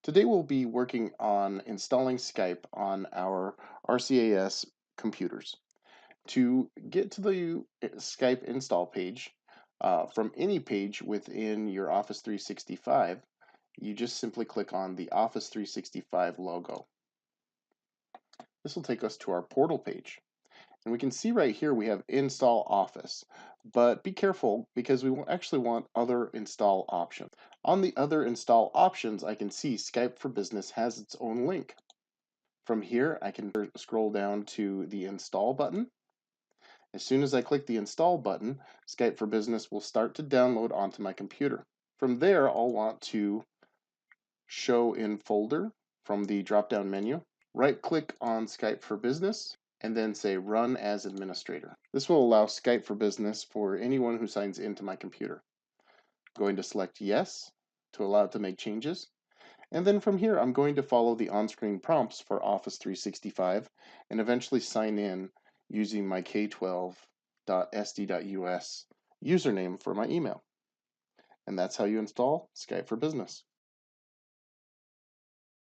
Today we'll be working on installing Skype on our RCAS computers. To get to the Skype install page, from any page within your Office 365, you just simply click on the Office 365 logo. This will take us to our portal page. And we can see right here we have Install Office, but be careful because we actually want other install options. On the other install options, I can see Skype for Business has its own link. From here, I can scroll down to the Install button. As soon as I click the Install button, Skype for Business will start to download onto my computer. From there, I'll want to Show in Folder from the drop-down menu. Right-click on Skype for Business and then say Run as Administrator. This will allow Skype for Business for anyone who signs into my computer. I'm going to select Yes to allow it to make changes. And then from here, I'm going to follow the on-screen prompts for Office 365 and eventually sign in using my k12.sd.us username for my email. And that's how you install Skype for Business.